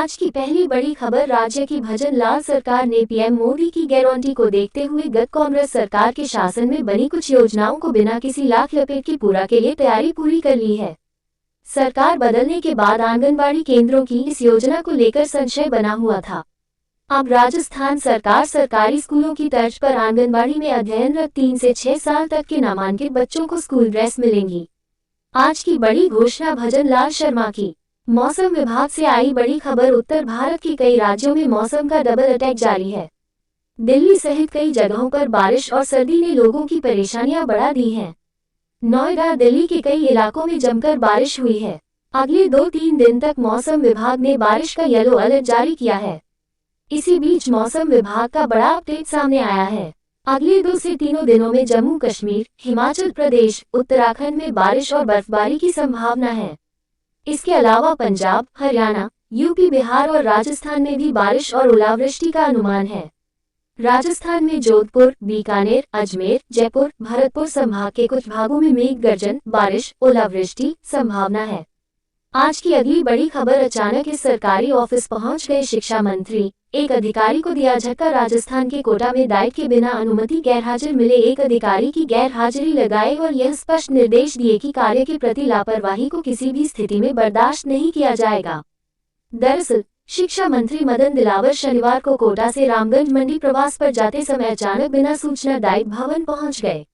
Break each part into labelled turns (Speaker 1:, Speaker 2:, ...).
Speaker 1: आज की पहली बड़ी खबर। राज्य की भजन लाल सरकार ने पीएम मोदी की गारंटी को देखते हुए गत कांग्रेस सरकार के शासन में बनी कुछ योजनाओं को बिना किसी लाख लपेट के पूरा के लिए तैयारी पूरी कर ली है। सरकार बदलने के बाद आंगनबाड़ी केंद्रों की इस योजना को लेकर संशय बना हुआ था। अब राजस्थान सरकार सरकारी स्कूलों की तर्ज पर आंगनबाड़ी में अध्ययनरत 3 से 6 साल तक के नामांकित बच्चों को स्कूल ड्रेस मिलेंगी। आज की बड़ी घोषणा भजन लाल शर्मा की। मौसम विभाग से आई बड़ी खबर। उत्तर भारत के कई राज्यों में मौसम का डबल अटैक जारी है। दिल्ली सहित कई जगहों पर बारिश और सर्दी ने लोगों की परेशानियां बढ़ा दी हैं। नोएडा, दिल्ली के कई इलाकों में जमकर बारिश हुई है। अगले 2-3 दिन तक मौसम विभाग ने बारिश का येलो अलर्ट जारी किया है। इसी बीच मौसम विभाग का बड़ा अपडेट सामने आया है। अगले 2 से 3 दिनों में जम्मू कश्मीर, हिमाचल प्रदेश, उत्तराखंड में बारिश और बर्फबारी की संभावना है। इसके अलावा पंजाब, हरियाणा, यूपी, बिहार और राजस्थान में भी बारिश और ओलावृष्टि का अनुमान है। राजस्थान में जोधपुर, बीकानेर, अजमेर, जयपुर, भरतपुर संभाग के कुछ भागों में मेघ गर्जन, बारिश, ओलावृष्टि संभावना है। आज की अगली बड़ी खबर। अचानक इस सरकारी ऑफिस पहुंच गए शिक्षा मंत्री। एक अधिकारी को दिया झटका। राजस्थान के कोटा में डाइट के बिना अनुमति गैरहाजिर मिले एक अधिकारी की गैर हाजिरी लगाए और यह स्पष्ट निर्देश दिए कि कार्य के प्रति लापरवाही को किसी भी स्थिति में बर्दाश्त नहीं किया जाएगा। दरअसल शिक्षा मंत्री मदन दिलावर शनिवार को कोटा से रामगंज मंडी प्रवास पर जाते समय अचानक बिना सूचना डाइट भवन पहुंच गए,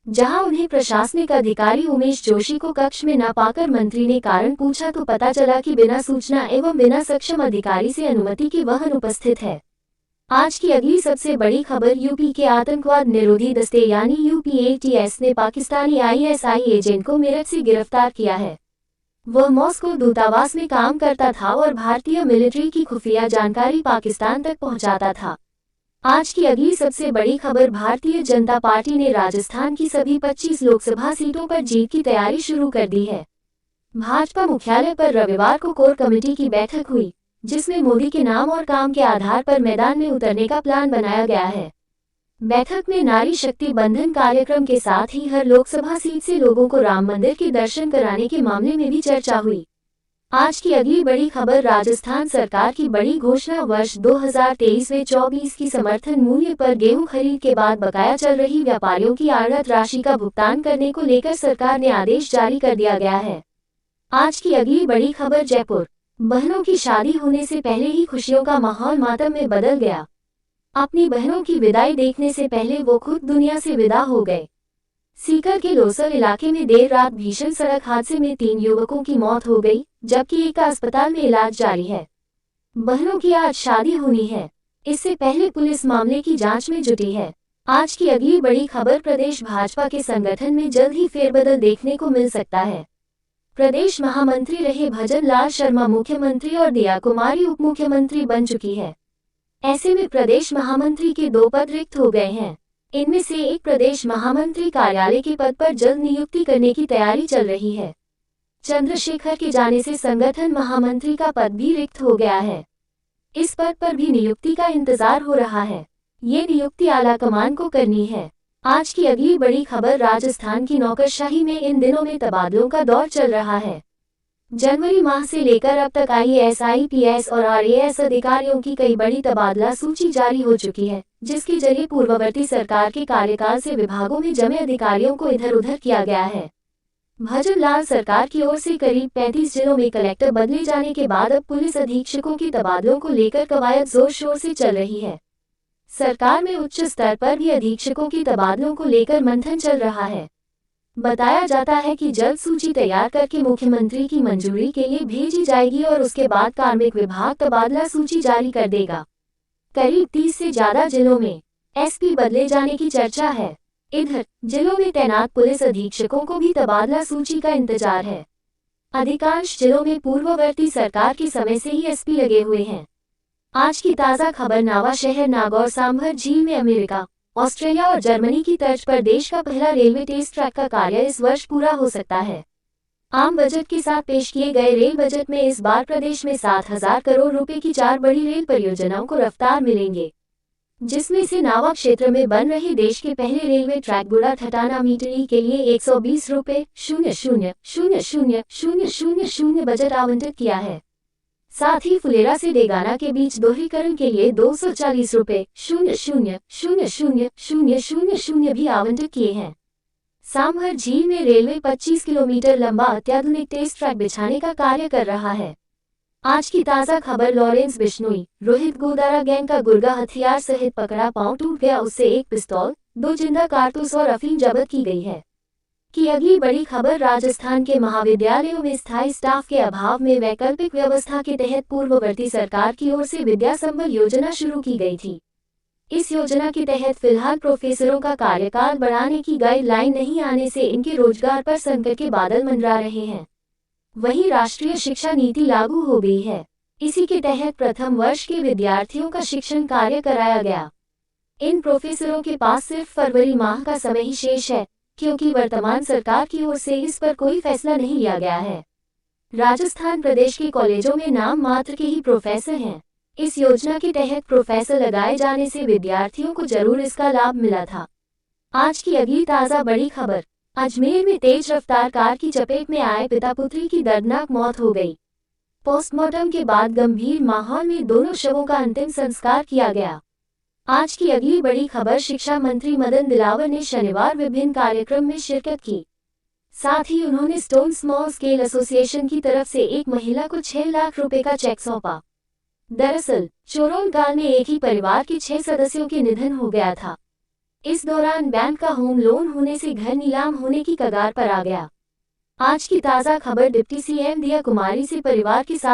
Speaker 1: जहां उन्हें प्रशासनिक अधिकारी उमेश जोशी को कक्ष में न पाकर मंत्री ने कारण पूछा तो पता चला कि बिना सूचना एवं बिना सक्षम अधिकारी से अनुमति के वह अनुपस्थित है। आज की अगली सबसे बड़ी खबर। यूपी के आतंकवाद निरोधी दस्ते यानी यूपीएटीएस ने पाकिस्तानी आईएसआई एजेंट को मेरठ से गिरफ्तार किया है। वह मॉस्को दूतावास में काम करता था और भारतीय मिलिट्री की खुफिया जानकारी पाकिस्तान तक पहुंचाता था। आज की अगली सबसे बड़ी खबर। भारतीय जनता पार्टी ने राजस्थान की सभी 25 लोकसभा सीटों पर जीत की तैयारी शुरू कर दी है। भाजपा मुख्यालय पर रविवार को कोर कमेटी की बैठक हुई, जिसमें मोदी के नाम और काम के आधार पर मैदान में उतरने का प्लान बनाया गया है। बैठक में नारी शक्ति बंधन कार्यक्रम के साथ ही हर लोकसभा सीट से लोगों को राम मंदिर के दर्शन कराने के मामले में भी चर्चा हुई। आज की अगली बड़ी खबर। राजस्थान सरकार की बड़ी घोषणा। वर्ष 2023-24 की समर्थन मूल्य पर गेहूं खरीद के बाद बकाया चल रही व्यापारियों की आढ़त राशि का भुगतान करने को लेकर सरकार ने आदेश जारी कर दिया गया है। आज की अगली बड़ी खबर। जयपुर, बहनों की शादी होने से पहले ही खुशियों का माहौल मातम में बदल गया। अपनी बहनों की विदाई देखने से पहले वो खुद दुनिया से विदा हो गए। सीकर के लोसर इलाके में देर रात भीषण सड़क हादसे में 3 युवकों की मौत हो गई, जबकि एक का अस्पताल में इलाज जारी है। बहनों की आज शादी होनी है। इससे पहले पुलिस मामले की जांच में जुटी है। आज की अगली बड़ी खबर। प्रदेश भाजपा के संगठन में जल्द ही फेरबदल देखने को मिल सकता है। प्रदेश महामंत्री रहे भजन लाल शर्मा मुख्यमंत्री और दिया कुमारी उप मुख्यमंत्री बन चुकी है। ऐसे में प्रदेश महामंत्री के 2 पद रिक्त हो गए हैं। इनमें से एक प्रदेश महामंत्री कार्यालय के पद पर जल्द नियुक्ति करने की तैयारी चल रही है। चंद्रशेखर के जाने से संगठन महामंत्री का पद भी रिक्त हो गया है। इस पद पर भी नियुक्ति का इंतजार हो रहा है। ये नियुक्ति आला कमान को करनी है। आज की अगली बड़ी खबर। राजस्थान की नौकरशाही में इन दिनों में तबादलों का दौर चल रहा है। जनवरी माह से लेकर अब तक आईएएस, आईपीएस और आरएएस अधिकारियों की कई बड़ी तबादला सूची जारी हो चुकी है, जिसके जरिए पूर्ववर्ती सरकार के कार्यकाल से विभागों में जमे अधिकारियों को इधर उधर किया गया है। भजन लाल सरकार की ओर से करीब 35 जिलों में कलेक्टर बदले जाने के बाद अब पुलिस अधीक्षकों के तबादलों को लेकर कवायद जोर शोर से चल रही है। सरकार में उच्च स्तर पर भी अधीक्षकों के तबादलों को लेकर मंथन चल रहा है। बताया जाता है कि जल्द सूची तैयार करके मुख्यमंत्री की मंजूरी के लिए भेजी जाएगी और उसके बाद कार्मिक विभाग तबादला सूची जारी कर देगा। करीब 30 से ज्यादा जिलों में एसपी बदले जाने की चर्चा है। इधर जिलों में तैनात पुलिस अधीक्षकों को भी तबादला सूची का इंतजार है। अधिकांश जिलों में पूर्ववर्ती सरकार के समय से ही एसपी लगे हुए हैं। आज की ताजा खबर। नावा शहर नागौर सांभर झील में अमेरिका, ऑस्ट्रेलिया और जर्मनी की तर्ज पर देश का पहला रेलवे टेस्ट ट्रैक का कार्य इस वर्ष पूरा हो सकता है। आम बजट के साथ पेश किए गए रेल बजट में इस बार प्रदेश में 7,000 करोड़ रुपए की 4 बड़ी रेल परियोजनाओं को रफ्तार मिलेंगे, जिसमें से नावा क्षेत्र में बन रहे देश के पहले रेलवे ट्रैक गुड़ा ठटाना मीटरी के लिए 120 रुपए 0,000,000 बजट आवंटित किया है। साथ ही फुलेरा से डेगाना के बीच दोहरीकरण के लिए 240 रुपये 0,000,000 भी आवंटित किए हैं। सांभर झील में रेलवे 25 किलोमीटर लंबा अत्याधुनिक टेस्ट ट्रैक बिछाने का कार्य कर रहा है। आज की ताज़ा खबर लॉरेंस बिश्नोई, रोहित गोदारा गैंग का गुर्गा हथियार सहित पकड़ा, पांव टूट गया, उससे एक पिस्तौल, 2 जिंदा कारतूस और अफीम जब्त की गई है। की अगली बड़ी खबर, राजस्थान के महाविद्यालयों में स्थायी स्टाफ के अभाव में वैकल्पिक व्यवस्था के तहत पूर्ववर्ती सरकार की ओर से विद्या संबल योजना शुरू की गई थी। इस योजना के तहत फिलहाल प्रोफेसरों का कार्यकाल बढ़ाने की गाइडलाइन नहीं आने से इनके रोजगार पर संकट के बादल मंडरा रहे हैं। वहीं राष्ट्रीय शिक्षा नीति लागू हो गई है। इसी के तहत प्रथम वर्ष के विद्यार्थियों का शिक्षण कार्य कराया गया। इन प्रोफेसरों के पास सिर्फ फरवरी माह का समय ही शेष है, क्योंकि वर्तमान सरकार की ओर से इस पर कोई फैसला नहीं लिया गया है। राजस्थान प्रदेश के कॉलेजों में नाम मात्र के ही प्रोफेसर हैं। इस योजना के तहत प्रोफेसर लगाए जाने से विद्यार्थियों को जरूर इसका लाभ मिला था। आज की अगली ताज़ा बड़ी खबर, अजमेर में तेज रफ्तार कार की चपेट में आए पिता पुत्री की दर्दनाक मौत हो गई। पोस्टमार्टम के बाद गंभीर माहौल में दोनों शवों का अंतिम संस्कार किया गया। आज की अगली बड़ी खबर, शिक्षा मंत्री मदन दिलावर ने शनिवार विभिन्न कार्यक्रम में शिरकत की। साथ ही उन्होंने स्टोन स्मॉल स्केल एसोसिएशन की तरफ से एक महिला को 6 लाख रुपए का चेक सौंपा। दरअसल चोरोल गांव में एक ही परिवार के 6 सदस्यों के निधन हो गया था। इस दौरान बैंक का होम लोन होने से घर नीलाम होने की कगार पर आ गया। आज की ताज़ा खबर, डिप्टी सीएम दिया कुमारी से परिवार के साथ